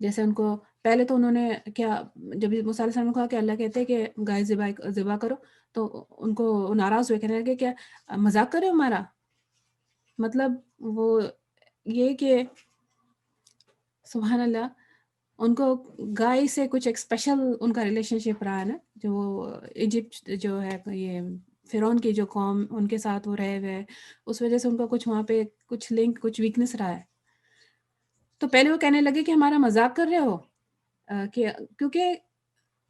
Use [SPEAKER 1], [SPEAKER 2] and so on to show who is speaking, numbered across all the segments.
[SPEAKER 1] جیسے ان کو پہلے تو انہوں نے کیا، جب موسیٰ علیہ السلام نے کہا کہ اللہ کہتے ہیں کہ گائے ذبح کرو، تو ان کو ناراض ہوئے، کہنے لگے کیا مذاق کر رہے ہو ہمارا؟ مطلب وہ یہ کہ سبحان اللہ، ان کو گائے سے کچھ ایک اسپیشل ان کا ریلیشن شپ رہا ہے نا، جو ایجپٹ جو ہے یہ فرعون کی جو قوم ان کے ساتھ وہ رہے ہوئے، اس وجہ سے ان کا کچھ وہاں پہ کچھ لنک، کچھ ویکنس رہا ہے. تو پہلے وہ کہنے لگے کہ ہمارا مذاق کر رہے ہو، کہ کیونکہ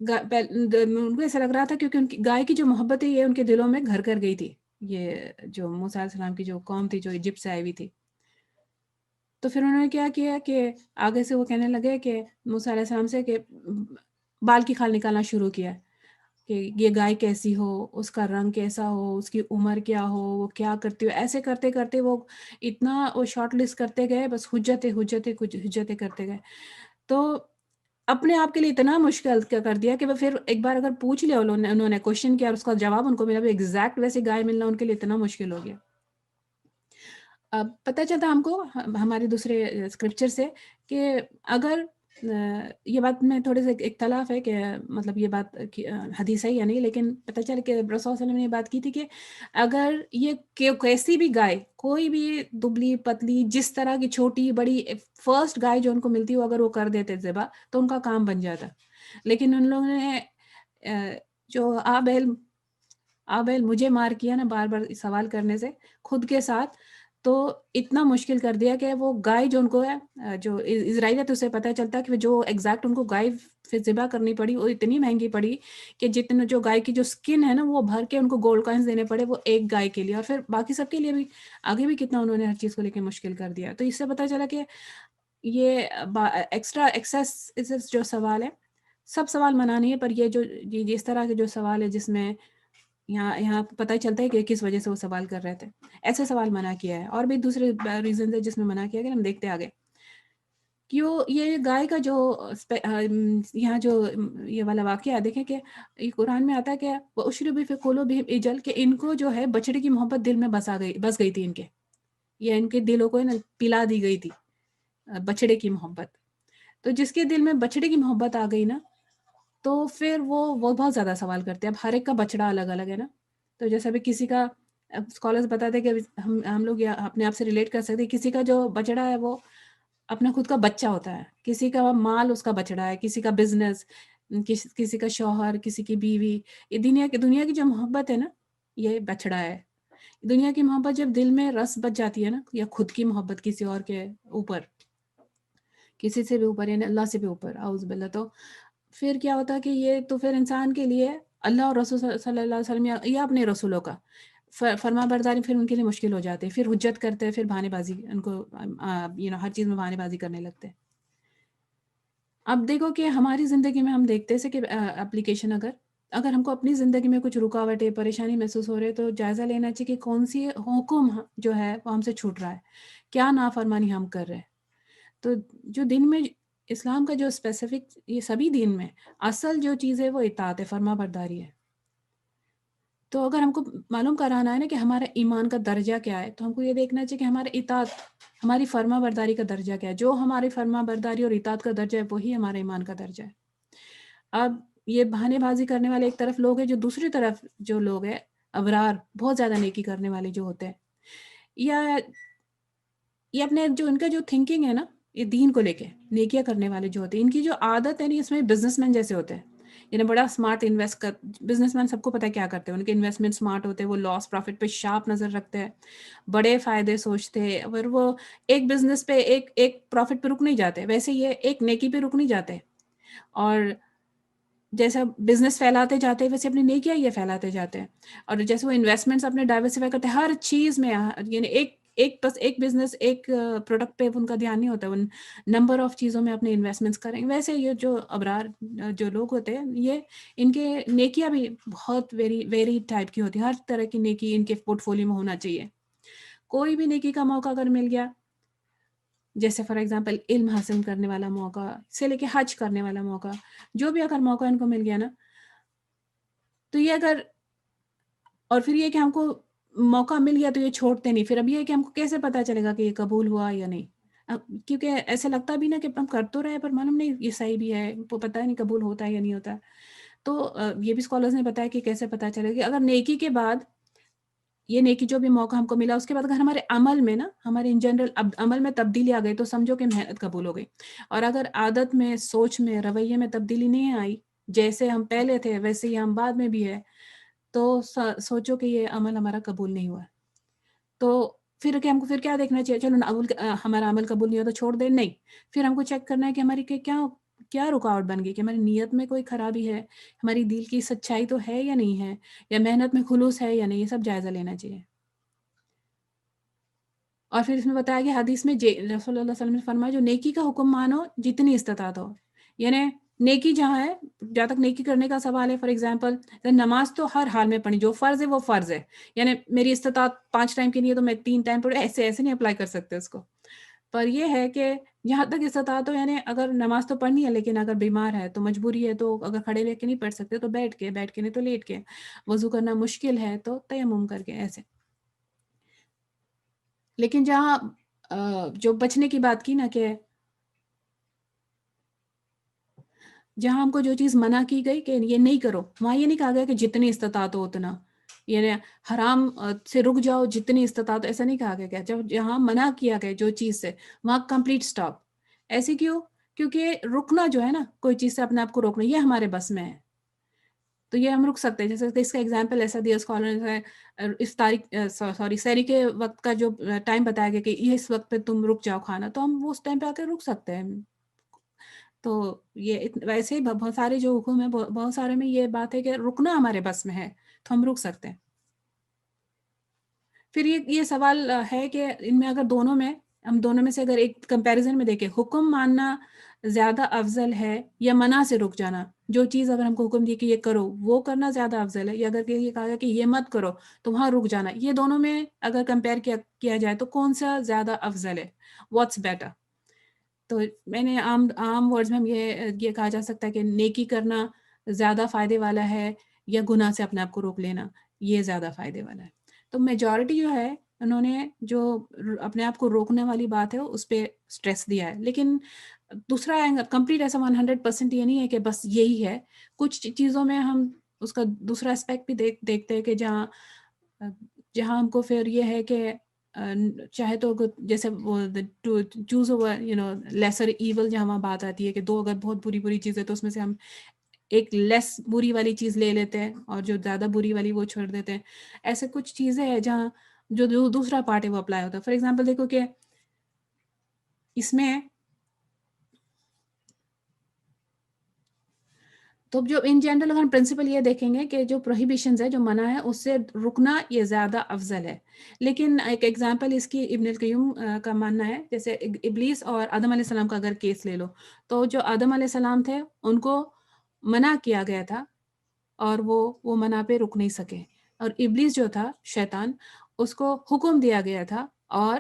[SPEAKER 1] ان کو ایسا لگ رہا تھا کیونکہ ان کی گائے کی جو محبت ہے یہ ان کے دلوں میں گھر کر گئی تھی، یہ جو موسیٰ علیہ السلام کی جو قوم تھی جو ایجپٹ سے آئی ہوئی تھی. تو پھر انہوں نے کیا کیا کہ آگے سے وہ کہنے لگے کہ موسیٰ علیہ السلام سے کہ بال کی کھال نکالنا شروع کیا کہ یہ گائے کیسی ہو، اس کا رنگ کیسا ہو، اس کی عمر کیا ہو، وہ کیا کرتی ہو. ایسے کرتے کرتے وہ اتنا وہ شارٹ لسٹ کرتے گئے، بس حجتیں کرتے گئے. تو اپنے آپ کے لیے اتنا مشکل کر دیا کہ وہ پھر ایک بار اگر پوچھ لیا انہوں نے کوشچن کیا اور اس کا جواب ان کو ملا، ایگزیکٹ ویسے گائے ملنا ان کے لیے اتنا مشکل ہو گیا. اب پتہ چلتا ہم کو ہمارے دوسرے اسکرپچر سے کہ اگر یہ بات میں تھوڑے سے اختلاف ہے کہ مطلب یہ بات حدیث ہے یا نہیں، لیکن پتہ چل کہ رسول صلی اللہ علیہ وسلم نے یہ بات کی تھی کہ اگر یہ کیسی بھی گائے، کوئی بھی دبلی پتلی جس طرح کی چھوٹی بڑی فرسٹ گائے جو ان کو ملتی ہو، اگر وہ کر دیتے ذبح تو ان کا کام بن جاتا. لیکن ان لوگوں نے جو آبیل مجھے مار کیا نا بار بار سوال کرنے سے خود کے ساتھ، تو اتنا مشکل کر دیا کہ وہ گائے جو ان کو ہے، جو اسرائیلیت اسے پتہ چلتا کہ جو ایگزیکٹ ان کو گائے پھر ذبح کرنی پڑی، وہ اتنی مہنگی پڑی کہ جتنے جو گائے کی جو سکن ہے نا وہ بھر کے ان کو گولڈ کوائنس دینے پڑے وہ ایک گائے کے لیے، اور پھر باقی سب کے لیے بھی آگے بھی کتنا انہوں نے ہر چیز کو لے کے مشکل کر دیا. تو اس سے پتہ چلا کہ یہ ایکسٹرا ایکسیس جو سوال ہے، سب سوال منع نہیں ہے، پر یہ جو جس طرح کے جو سوال ہے جس میں یہاں پتہ چلتا ہے کہ کس وجہ سے وہ سوال کر رہے تھے، ایسے سوال منع کیا ہے. اور بھی دوسرے ریزن ہے جس میں منع کیا گیا، ہم دیکھتے آگے. کیوں یہ گائے کا جو یہاں جو یہ والا واقعہ دیکھیں کہ یہ قرآن میں آتا ہے کہ وہ اشربوا فی قلوبہم اجل، کہ ان کو جو ہے بچڑے کی محبت دل میں بس گئی تھی، ان کے یہ ان کے دلوں کو پلا دی گئی تھی بچڑے کی محبت. تو جس کے دل میں بچڑے کی محبت آ گئی نا، تو پھر وہ بہت زیادہ سوال کرتے ہیں. اب ہر ایک کا بچڑا الگ الگ ہے نا، تو جیسا بھی کسی کا اسکالرز بتاتے ہیں کہ ہم لوگ اپنے آپ سے ریلیٹ کر سکتے ہیں، کسی کا جو بچڑا ہے وہ اپنا خود کا بچہ ہوتا ہے، کسی کا مال اس کا بچڑا ہے، کسی کا بزنس، کسی کا شوہر، کسی کی بیوی. یہ دنیا کی جو محبت ہے نا، یہ بچڑا ہے. دنیا کی محبت جب دل میں رس بچ جاتی ہے نا، یا خود کی محبت کسی اور کے اوپر، کسی سے بھی اوپر یعنی اللہ سے بھی اوپر، اعوذ باللہ، تو پھر کیا ہوتا ہے کہ یہ تو پھر انسان کے لیے اللہ اور رسول صلی اللہ علیہ وسلم یا اپنے رسولوں کا فرما برداری پھر ان کے لیے مشکل ہو جاتے ہیں. پھر حجت کرتے ہیں، پھر بہانے بازی ان کو ہر چیز میں بہانے بازی کرنے لگتے ہیں. اب دیکھو کہ ہماری زندگی میں ہم دیکھتے ہیں کہ اپلیکیشن اگر ہم کو اپنی زندگی میں کچھ رکاوٹیں پریشانی محسوس ہو رہے تو جائزہ لینا چاہیے کہ کون سی حکم جو ہے وہ ہم سے چھوٹ رہا ہے، کیا نافرمانی ہم کر رہے ہیں. تو جو دن میں اسلام کا جو اسپیسیفک، یہ سبھی دین میں اصل جو چیز ہے وہ اطاعت ہے، فرما برداری ہے. تو اگر ہم کو معلوم کرانا ہے نا کہ ہمارا ایمان کا درجہ کیا ہے، تو ہم کو یہ دیکھنا چاہیے کہ ہمارے اطاعت، ہماری فرما برداری کا درجہ کیا ہے. جو ہماری فرما برداری اور اطاعت کا درجہ ہے وہی ہمارے ایمان کا درجہ ہے. اب یہ بہانے بازی کرنے والے ایک طرف لوگ ہیں، جو دوسری طرف جو لوگ ہیں ابرار، بہت زیادہ نیکی کرنے والے جو ہوتے ہیں، یا یہ اپنے جو ان کا جو تھنکنگ ہے نا، یہ دین کو لے کے نیکیاں کرنے والے جو ہوتے ہیں، ان کی جو عادت ہے نا، اس میں بزنس مین جیسے ہوتے ہیں. یعنی بڑا اسمارٹ بزنس مین سب کو پتہ ہے کیا کرتے ہیں، ان کے انویسٹمنٹ اسمارٹ ہوتے ہیں، وہ لاس پروفٹ پہ شارپ نظر رکھتے ہیں، بڑے فائدے سوچتے ہیں، اور وہ ایک بزنس پہ ایک پروفٹ پہ رک نہیں جاتے، ویسے یہ ایک نیکی پہ رک نہیں جاتے. اور جیسا بزنس پھیلاتے جاتے ہیں ویسے اپنی نیکیاں یہ پھیلاتے جاتے ہیں. اور جیسے وہ انویسٹمنٹس اپنے ڈائیورسیفائی کرتے ہیں ہر چیز میں، یعنی ایک بزنس ایک پروڈکٹ پہ ان کا دھیان نہیں ہوتا، ان نمبر آف چیزوں میں اپنے انویسٹمنٹس کریں. ویسے یہ جو ابرار جو لوگ ہوتے ہیں، یہ ان کے نیکیاں بھی بہت ویری ٹائپ کی ہوتی ہیں. ہر طرح کی نیکی ان کے پورٹ فولیو میں ہونا چاہیے. کوئی بھی نیکی کا موقع اگر مل گیا، جیسے فار ایگزامپل علم حاصل کرنے والا موقع سے لے کے حج کرنے والا موقع، جو بھی اگر موقع ان کو مل گیا نا، تو یہ اور پھر یہ کہ ہم کو موقع مل گیا تو یہ چھوڑتے نہیں. پھر اب یہ کہ ہم کو کیسے پتا چلے گا کہ یہ قبول ہوا یا نہیں. کیونکہ ایسے لگتا بھی نا کہ ہم کر تو رہے پر معلوم نہیں یہ صحیح بھی ہے، وہ پتہ نہیں قبول ہوتا ہے یا نہیں ہوتا. تو یہ بھی اسکالرز نے بتایا کہ کیسے پتہ چلے گا. اگر نیکی کے بعد یہ نیکی جو بھی موقع ہم کو ملا اس کے بعد اگر ہمارے عمل میں نا، ہمارے ان جنرل عمل میں تبدیلی آ گئی تو سمجھو کہ محنت قبول ہو گئی. اور اگر عادت میں، سوچ میں، رویے میں تبدیلی نہیں آئی، جیسے ہم پہلے تھے ویسے ہی ہم بعد میں بھی ہے، تو سوچو کہ یہ عمل ہمارا قبول نہیں ہوا. تو پھر کہ ہم کو پھر کیا دیکھنا چاہیے؟ چلو ہمارا عمل قبول نہیں ہوا تو چھوڑ دیں، نہیں. پھر ہم کو چیک کرنا ہے کہ ہماری کیا رکاوٹ بن گئی، کہ ہماری نیت میں کوئی خرابی ہے، ہماری دل کی سچائی تو ہے یا نہیں ہے، یا محنت میں خلوص ہے یا نہیں، یہ سب جائزہ لینا چاہیے. اور پھر اس میں بتایا کہ حدیث میں رسول اللہ صلی اللہ علیہ وسلم نے فرمایا جو نیکی کا حکم مانو جتنی استطاعت ہو. یعنی نیکی جہاں ہے، جہاں تک نیکی کرنے کا سوال ہے، فار ایگزامپل نماز تو ہر حال میں پڑھنی، جو فرض ہے وہ فرض ہے. یعنی میری استطاعت 5 ٹائم کی نہیں ہے تو میں 3 ٹائم پڑھوں، ایسے نہیں اپلائی کر سکتے اس کو. پر یہ ہے کہ جہاں تک استطاعت ہو، یعنی اگر نماز تو پڑھنی ہے لیکن اگر بیمار ہے تو مجبوری ہے، تو اگر کھڑے رہ کے نہیں پڑھ سکتے تو بیٹھ کے نہیں تو لیٹ کے. وضو کرنا مشکل ہے تو تیمم کر کے ایسے. لیکن جہاں جو بچنے کی بات کی نا، کہ جہاں ہم کو جو چیز منع کی گئی کہ یہ نہیں کرو، وہاں یہ نہیں کہا گیا کہ جتنی استطاعت ہو اتنا، یعنی حرام سے رک جاؤ جتنی استطاعت، ایسا نہیں کہا گیا. جب جہاں منع کیا گیا جو چیز سے، وہاں کمپلیٹ سٹاپ. ایسے کیوں؟ کیونکہ رکنا جو ہے نا، کوئی چیز سے اپنے آپ کو روکنا، یہ ہمارے بس میں ہے تو یہ ہم رک سکتے ہیں. جیسے اس کا ایگزامپل ایسا دیا اسکالر نے، اس تاریخ سحری کے وقت کا جو ٹائم بتایا گیا کہ یہ اس وقت پہ تم رک جاؤ کھانا، تو ہم وہ اس ٹائم پہ آ کے رک سکتے ہیں. تو یہ ویسے ہی بہت سارے جو حکم ہیں، بہت سارے میں یہ بات ہے کہ رکنا ہمارے بس میں ہے تو ہم رک سکتے ہیں. پھر یہ سوال ہے کہ ان میں اگر ہم دونوں میں سے اگر ایک کمپیریزن میں دیکھیں، حکم ماننا زیادہ افضل ہے یا منع سے رک جانا؟ جو چیز اگر ہم کو حکم دی کہ یہ کرو وہ کرنا زیادہ افضل ہے، یا اگر یہ کہا گیا کہ یہ مت کرو تو وہاں رک جانا، یہ دونوں میں اگر کمپیئر کیا جائے تو کون سا زیادہ افضل ہے؟ What's better? تو میں نے عام ورڈز میں یہ کہا جا سکتا ہے کہ نیکی کرنا زیادہ فائدے والا ہے، یا گناہ سے اپنے آپ کو روک لینا یہ زیادہ فائدے والا ہے. تو میجورٹی جو ہے انہوں نے جو اپنے آپ کو روکنے والی بات ہے اس پہ سٹریس دیا ہے. لیکن دوسرا کمپلیٹ ایسا 100% یہ نہیں ہے کہ بس یہی ہے. کچھ چیزوں میں ہم اس کا دوسرا اسپیکٹ بھی دیکھتے ہیں کہ جہاں ہم کو پھر یہ ہے کہ چاہے تو جیسے چوز اوور لیسر ایول، جہاں وہاں بات آتی ہے کہ دو اگر بہت بری چیز ہے تو اس میں سے ہم ایک لیس بری والی چیز لے لیتے ہیں اور جو زیادہ بری والی وہ چھوڑ دیتے ہیں. ایسے کچھ چیزیں ہیں جہاں جو دوسرا پارٹ ہے وہ اپلائی ہوتا ہے. فار ایگزامپل دیکھو کہ اس میں تو جو ان جنرل اگر ہم پرنسپل یہ دیکھیں گے کہ جو پروہیبیشنز ہے، جو منع ہے، اس سے رکنا یہ زیادہ افضل ہے. لیکن ایک ایگزامپل اس کی ابن القیم کا ماننا ہے، جیسے ابلیس اور آدم علیہ السلام کا اگر کیس لے لو، تو جو آدم علیہ السلام تھے ان کو منع کیا گیا تھا اور وہ منع پہ رک نہیں سکے، اور ابلیس جو تھا شیطان، اس کو حکم دیا گیا تھا اور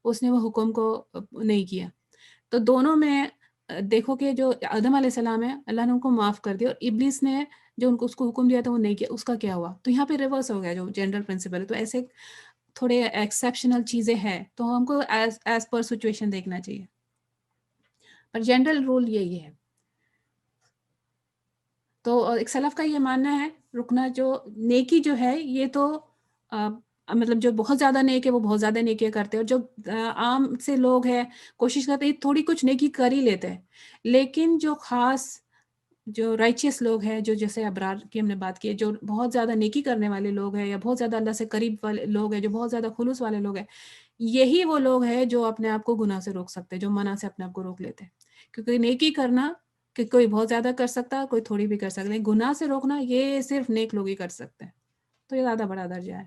[SPEAKER 1] اس نے وہ حکم کو نہیں کیا. تو دونوں میں دیکھو کہ جو آدم علیہ السلام ہے اللہ نے ان کو معاف کر دیا، اور ابلیس نے جو اس کو حکم دیا تھا وہ نہیں کیا، اس کا کیا ہوا؟ تو یہاں پہ ریورس ہو گیا جو جنرل پرنسپل ہے. تو ایسے تھوڑے ایکسیپشنل چیزیں ہیں تو ہم کو ایز پر سچویشن دیکھنا چاہیے، پر جنرل رول یہی ہے. تو ایک سلف کا یہ ماننا ہے رکنا، جو نیکی جو ہے یہ تو مطلب جو بہت زیادہ نیک ہے وہ بہت زیادہ نیکیاں کرتے ہیں، اور جو عام سے لوگ ہیں کوشش کرتے ہیں تھوڑی کچھ نیکی کر ہی لیتے ہیں. لیکن جو خاص جو رائچیس لوگ ہیں، جو جیسے ابرار کی ہم نے بات کی، جو بہت زیادہ نیکی کرنے والے لوگ ہیں یا بہت زیادہ اللہ سے قریب والے لوگ ہیں، جو بہت زیادہ خلوص والے لوگ ہیں، یہی وہ لوگ ہیں جو اپنے آپ کو گناہ سے روک سکتے ہیں، جو منع سے اپنے آپ کو روک لیتے ہیں. کیونکہ نیکی کرنا کہ کوئی بہت زیادہ کر سکتا ہے، کوئی تھوڑی بھی کر سکتا ہے، گناہ سے روکنا یہ صرف نیک لوگ ہی کر سکتے ہیں. تو یہ زیادہ بڑا درجہ ہے.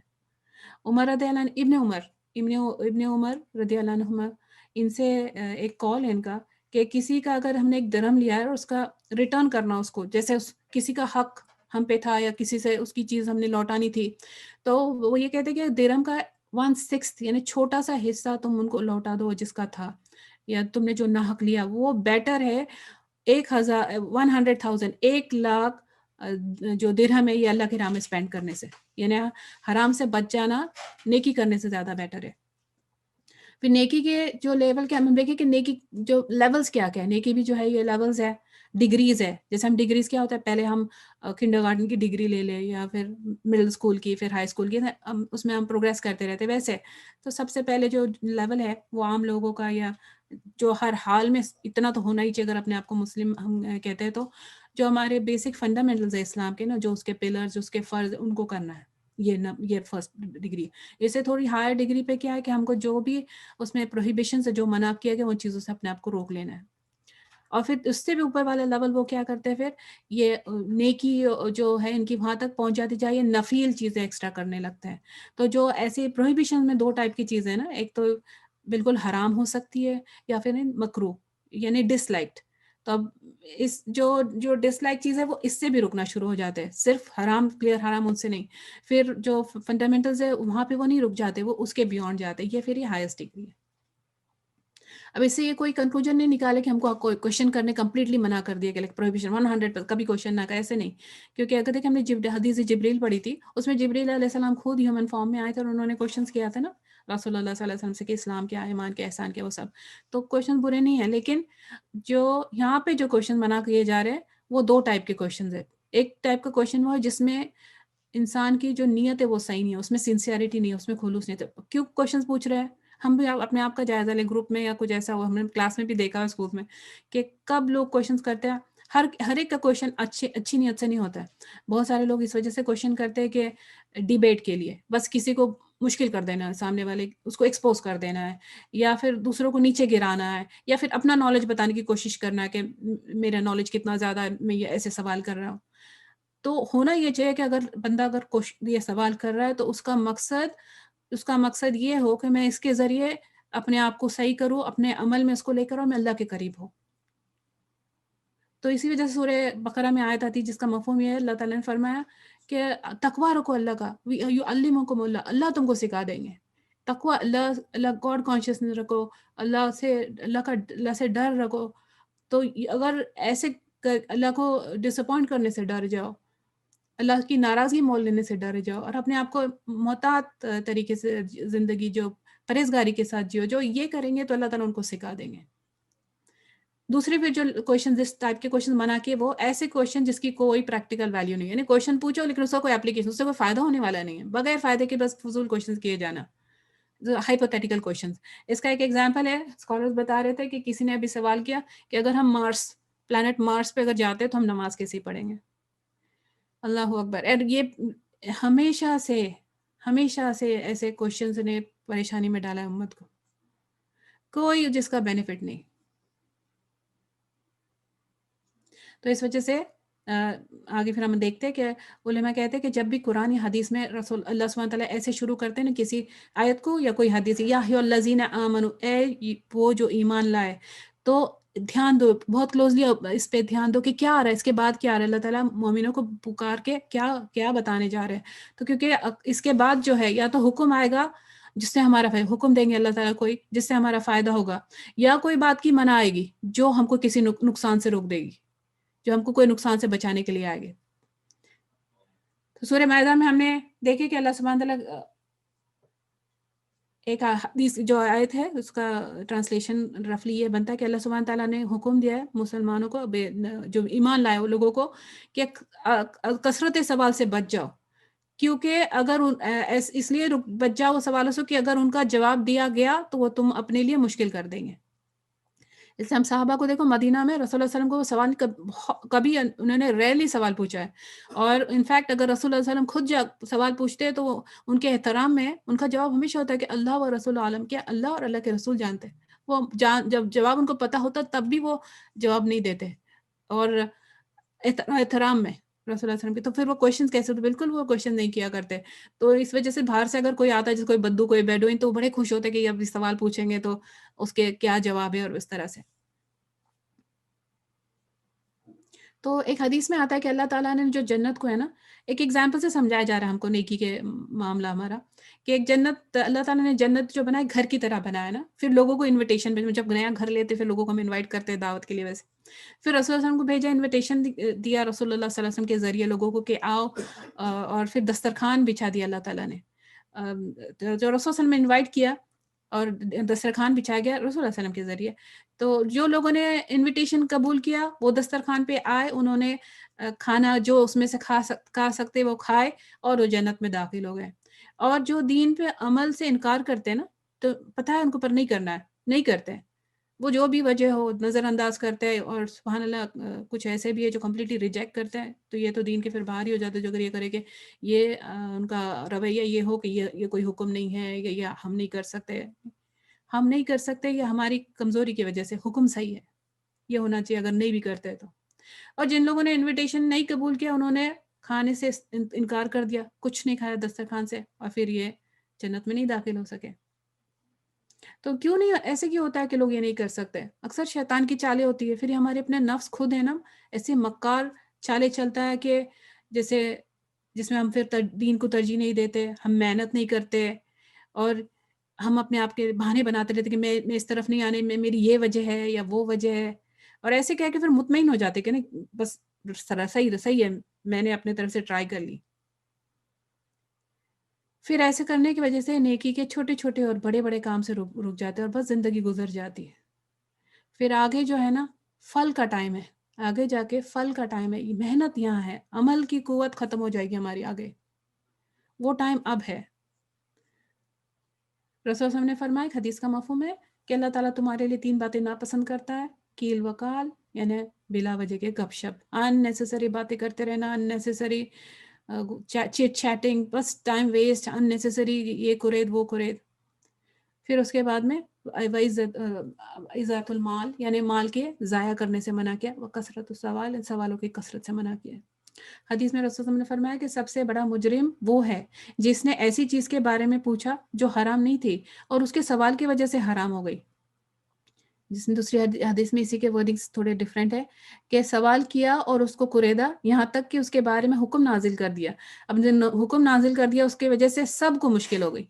[SPEAKER 1] عمر رضی اللہ ابن عمر رضی اللہ عنہما، ان سے ایک کال ہے ان کا کہ کسی کا اگر ہم نے ایک درہم لیا ہے اور اس کا ریٹرن کرنا، اس کو جیسے کسی کا حق ہم پہ تھا یا کسی سے اس کی چیز ہم نے لوٹانی تھی، تو وہ یہ کہتے کہ درہم کا 1/6 یعنی چھوٹا سا حصہ تم ان کو لوٹا دو جس کا تھا، یا تم نے جو ناحق لیا وہ بیٹر ہے 100,000 1,00,000 جو درہم ہے یہ اللہ کے راہ میں اسپینڈ کرنے سے. یعنی حرام سے بچ جانا نیکی کرنے سے زیادہ بیٹر ہے. پھر نیکی کے جو لیول کے ہم دیکھیں کہ نیکی جو لیولز کیا کیا ہے. نیکی بھی جو ہے یہ لیولز ہے، ڈگریز ہے. جیسے ہم ڈگریز کیا ہوتا ہے، پہلے ہم کنڈر گارڈن کی ڈگری لے لیں یا پھر مڈل اسکول کی، پھر ہائی اسکول کی، اس میں ہم پروگریس کرتے رہتے. ویسے تو سب سے پہلے جو لیول ہے وہ عام لوگوں کا، یا جو ہر حال میں اتنا تو ہونا ہی چاہیے اگر اپنے آپ کو مسلم ہم کہتے ہیں، تو جو ہمارے بیسک فنڈامنٹلز ہے اسلام کے نا، جو اس کے پلرز، اس کے فرض، ان کو کرنا ہے. یہ فرسٹ ڈگری. اس سے تھوڑی ہائر ڈگری پہ کیا ہے کہ ہم کو جو بھی اس میں پروہیبیشن سے جو منع کیا گیا، ان چیزوں سے اپنے آپ کو روک لینا ہے. اور پھر اس سے بھی اوپر والا لیول وہ کیا کرتے ہیں، پھر یہ نیکی جو ہے ان کی وہاں تک پہنچ جاتی جائے، نفیل چیزیں ایکسٹرا کرنے لگتے ہیں. تو جو ایسی پروہیبیشن میں 2 ٹائپ کی چیزیں ہیں نا، ایک تو بالکل حرام ہو سکتی ہے، یا پھر مکروہ یعنی ڈس لائکڈ. تو اب اس جو ڈس لائک چیز ہے وہ اس سے بھی رکنا شروع ہو جاتے ہیں. صرف حرام، کلیئر حرام ان سے نہیں، پھر جو فنڈامنٹلز ہے وہاں پہ وہ نہیں رک جاتے، وہ اس کے بیونڈ جاتے. یہ پھر یہ ہائیسٹ ڈگری ہے. اب اس سے یہ کوئی کنکلوژن نہیں نکالے کہ ہم کو کوئی کوشچن کرنے کمپلیٹلی منع کر دیا کہ پروہیبیشن 100 کبھی کوشچن نہ کرے، ایسے نہیں. کیونکہ اگر دیکھیں ہم نے حدیث جبریل پڑھی تھی، اس میں جبریل علیہ السلام خود ہیومن فارم میں آئے تھے اور انہوں نے کوشچنس کیا تھا نا رسول اللہ صلی اللہ علیہ وسلم سے کہ اسلام کیا، ایمان کیا، احسان کیا، وہ سب. تو کوشچن برے نہیں ہیں، لیکن جو یہاں پہ جو کوشچن منع کیے جا رہے ہیں وہ 2 ٹائپ کے کوشچنز ہیں. ایک ٹائپ کا کوشچن وہ ہے جس میں انسان کی جو نیت ہے وہ صحیح نہیں ہے، اس میں سنسیئرٹی نہیں ہے، اس میں خلوص نہیں ہے. کیوں کوشچنس پوچھ رہے ہیں؟ ہم بھی اپنے آپ کا جائزہ لیں، گروپ میں یا کچھ ایسا ہو، ہم نے کلاس میں بھی دیکھا ہے، اسکول میں، کہ کب لوگ کوشچنس کرتے ہیں. ہر ایک کا کوشچن اچھی نیت سے نہیں ہوتا ہے. بہت سارے لوگ اس وجہ سے کوشچن کرتے ہیں کہ ڈیبیٹ کے لیے، بس کسی کو مشکل کر دینا ہے، سامنے والے اس کو ایکسپوز کر دینا ہے، یا پھر دوسروں کو نیچے گرانا ہے، یا پھر اپنا نالج بتانے کی کوشش کرنا ہے کہ میرا نالج کتنا زیادہ ہے، میں یہ ایسے سوال کر رہا ہوں. تو ہونا یہ چاہیے کہ اگر بندہ یہ سوال کر رہا ہے تو اس کا مقصد یہ ہو کہ میں اس کے ذریعے اپنے آپ کو صحیح کروں، اپنے عمل میں اس کو لے کر اور میں اللہ کے قریب ہوں. تو اسی وجہ سے سورہ بقرہ میں آیت آتی جس کا مفہوم یہ ہے، اللہ تعالیٰ نے فرمایا کہ تقویٰ رکھو اللہ کا، یعلمکم اللہ، اللہ تم کو سکھا دیں گے. تقویٰ، اللہ گاڈ کانشیسنس رکھو، اللہ سے ڈر رکھو. تو اگر ایسے اللہ کو ڈسپوائنٹ کرنے سے ڈر جاؤ، اللہ کی ناراضگی مول لینے سے ڈر جاؤ، اور اپنے آپ کو محتاط طریقے سے زندگی جو پرہیزگاری کے ساتھ جیو، جو یہ کریں گے تو اللہ تعالیٰ ان کو سکھا دیں گے. دوسری پھر جو کوشچن جس ٹائپ کے کوشچن منع کیے، وہ ایسے کوشچن جس کی کوئی پریکٹیکل ویلیو نہیں ہے. یعنی کوشچن پوچھو لیکن اس کا کوئی اپلیکیشن، اس سے کوئی فائدہ ہونے والا نہیں ہے، بغیر فائدے کے بس فضول کوشچن کیے جانا، ہائپوتھیٹیکل کوشچنز. اس کا ایک ایگزامپل ہے، اسکالرز بتا رہے تھے کہ کسی نے ابھی سوال کیا کہ اگر ہم پلانٹ مارس پہ اگر جاتے تو ہم نماز کیسے پڑھیں گے. اللہ اکبر. اور یہ ہمیشہ سے ایسے کوشچنز نے پریشانی میں ڈالا ہے امت کو، کوئی جس کا بینیفٹ نہیں. تو اس وجہ سے آگے پھر ہم دیکھتے ہیں کہ علماء کہتے ہیں کہ جب بھی قرآن یا حدیث میں رسول اللہ سبحانہ وتعالیٰ ایسے شروع کرتے ہیں نا کسی آیت کو یا کوئی حدیث، یا ایھا الذین آمنوا، اے وہ جو ایمان لائے، تو دھیان دو، بہت کلوزلی اس پہ دھیان دو کہ کیا آ رہا ہے، اس کے بعد کیا آ رہا ہے. اللہ تعالیٰ مومنوں کو پکار کے کیا بتانے جا رہے ہیں. تو کیونکہ اس کے بعد جو ہے یا تو حکم آئے گا جس سے ہمارا حکم دیں گے اللہ تعالیٰ کوئی جس سے ہمارا فائدہ ہوگا، یا کوئی بات کی منع آئے گی جو ہم کو کسی نقصان سے روک دے گی، جو ہم کو کوئی نقصان سے بچانے کے لیے آئے گے. تو سورہ مائدہ میں ہم نے دیکھے کہ اللہ سبحانہ تعالیٰ ایک حدیث جو آیت ہے اس کا ٹرانسلیشن رفلی یہ بنتا ہے کہ اللہ سبحانہ تعالیٰ نے حکم دیا ہے مسلمانوں کو، جو ایمان لائے وہ لوگوں کو، کہ کثرت سوال سے بچ جاؤ. کیونکہ اگر اس لیے بچ جاؤ سوالوں سے کہ اگر ان کا جواب دیا گیا تو وہ تم اپنے لیے مشکل کر دیں گے. اس سے ہم صحابہ کو دیکھو، مدینہ میں رسول اللہ علیہ وسلم کو سوال کبھی انہوں نے ریئرلی سوال پوچھا ہے. اور انفیکٹ اگر رسول اللہ علیہ وسلم خود سوال پوچھتے ہیں تو وہ ان کے احترام میں ان کا جواب ہمیشہ ہوتا ہے کہ اللہ و رسول عالم، کیا اللہ اور اللہ کے رسول جانتے ہیں. وہ جب جواب ان کو پتہ ہوتا تب بھی وہ جواب نہیں دیتے، اور احترام میں رسول اللہ علیہ وسلم کی. تو پھر وہ کوشچن کیسے ہوتے؟ بالکل وہ کوشچن نہیں کیا کرتے. تو اس وجہ سے باہر سے اگر کوئی آتا ہے جیسے کوئی بدو، کوئی بیڈوئن، تو بڑے خوش ہوتے کہ یہ اب سوال پوچھیں گے تو اس کے کیا جواب ہے، اور اس طرح سے. تو ایک حدیث میں آتا ہے کہ اللہ تعالیٰ نے جو جنت کو ہے نا، ایک ایگزامپل سے سمجھایا جا رہا ہے ہم کو نیکی کے معاملہ ہمارا، کہ ایک جنت، اللہ تعالیٰ نے جنت جو بنایا گھر کی طرح بنایا نا. پھر لوگوں کو انویٹیشن بھیجا، جب نیا گھر لیتے پھر لوگوں کو ہم انوائٹ کرتے ہیں دعوت کے لیے. ویسے پھر رسول اللہ علیہ وسلم کو بھیجا، انویٹیشن دیا رسول اللہ صلی اللہ علیہ وسلم کے ذریعے لوگوں کو کہ آؤ، اور پھر دسترخوان بچھا دیا اللہ تعالیٰ نے. جو رسول صلی اللہ علیہ وسلم نے انوائٹ کیا، اور دسترخوان بچھایا گیا رسول اللہ صلی اللہ علیہ وسلم کے ذریعے. تو جو لوگوں نے انویٹیشن قبول کیا وہ دسترخوان پہ آئے، انہوں نے کھانا جو اس میں سے کھا سکتے وہ کھائے اور وہ جنت میں داخل ہو گئے. اور جو دین پہ عمل سے انکار کرتے ہیں نا، تو پتہ ہے ان کو پر نہیں کرنا ہے، نہیں کرتے. وہ جو بھی وجہ ہو نظر انداز کرتے ہیں، اور سبحان اللہ کچھ ایسے بھی ہے جو کمپلیٹلی ریجیکٹ کرتے ہیں. تو یہ تو دین کے پھر باہر ہی ہو جاتے جو اگر یہ کرے کہ یہ ان کا رویہ یہ ہو کہ یہ کوئی حکم نہیں ہے، یا ہم نہیں کر سکتے. ہم نہیں کر سکتے یہ ہماری کمزوری کی وجہ سے، حکم صحیح ہے یہ ہونا چاہیے اگر نہیں بھی کرتے تو. اور جن لوگوں نے انویٹیشن نہیں قبول کیا انہوں نے کھانے سے انکار کر دیا، کچھ نہیں کھایا دسترخوان سے، اور پھر یہ جنت میں نہیں داخل ہو سکے. تو کیوں نہیں ایسے کیوں ہوتا ہے کہ لوگ یہ نہیں کر سکتے؟ اکثر شیطان کی چالیں ہوتی ہے. پھر یہ ہمارے اپنے نفس خود ہے نا ایسے مکار چالیں چلتا ہے کہ جیسے جس میں ہم پھر دین کو ترجیح نہیں دیتے، ہم محنت نہیں کرتے، اور ہم اپنے آپ کے بہانے بناتے رہتے کہ میں اس طرف نہیں آنے میں میری یہ وجہ ہے یا وہ وجہ ہے، اور ایسے کہہ کے پھر مطمئن ہو جاتے کہ نہیں بس صحیح ہے، میں نے اپنے طرف سے ٹرائی کر لی. پھر ایسے کرنے کی وجہ سے نیکی کے چھوٹے چھوٹے اور بڑے بڑے کام سے رک جاتے ہیں اور بس زندگی گزر جاتی ہے. پھر آگے جو ہے نا پھل کا ٹائم ہے، آگے جا کے پھل کا ٹائم ہے. محنت یہاں ہے، عمل کی قوت ختم ہو جائے گی ہماری آگے، وہ ٹائم اب ہے. رسول صلی اللہ علیہ وسلم نے فرمایا، حدیث کا مفہوم ہے کہ اللہ تعالیٰ تمہارے لیے 3 باتیں ناپسند کرتا ہے: کیل وکال، یعنی بلا وجہ کے گپ شپ، ان نیسیسری باتیں کرتے رہنا، ان نیسیسری چیٹ چیٹنگ، بس ٹائم ویسٹ، ان نیسیسری یہ کرید وہ کرید. پھر اس کے بعد میں عزت المال، یعنی مال کے ضائع کرنے سے منع کیا، وہ کثرت السوال، سوالوں کی کثرت سے منع کیا. حدیث میں رسول اللہ نے فرمایا کہ سب سے بڑا مجرم وہ ہے جس نے ایسی چیز کے بارے میں پوچھا جو حرام نہیں تھی اور اس کے سوال کی وجہ سے حرام ہو گئی. جس میں دوسری حدیث میں اسی کے ورڈنگز تھوڑے ڈیفرنٹ ہے کہ سوال کیا اور اس کو کریدا یہاں تک کہ اس کے بارے میں حکم نازل کر دیا. اب جن حکم نازل کر دیا اس کی وجہ سے سب کو مشکل ہو گئی.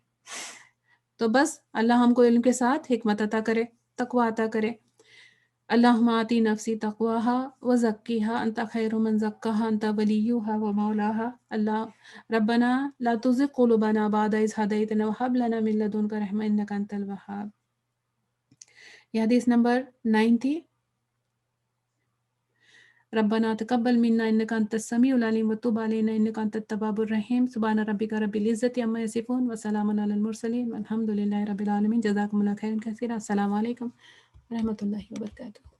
[SPEAKER 1] تو بس اللہ ہم کو علم کے ساتھ حکمت عطا کرے، تقوی عطا کرے. اللہم آتی نفسی تقواها وزکیها انت خیر من زکاها انت ولیها ومولاها. اللہ ربنا لا تزغ قلوبنا بعد اذ ہدیتنا وہب لنا من لدنک رحمۃ انک انت الوہاب. یہ حدیث نمبر 9 تھی. ربنا تقبل منا انک انت السمیع العلیم وتب علینا انک انت التواب الرحیم. سبحان ربک رب العزۃ عما یصفون وسلام علی المرسلین والحمد للہ رب العالمین. جزاکم اللہ خیرا کثیرا. السلام علیکم ورحمۃ اللہ وبرکاتہ.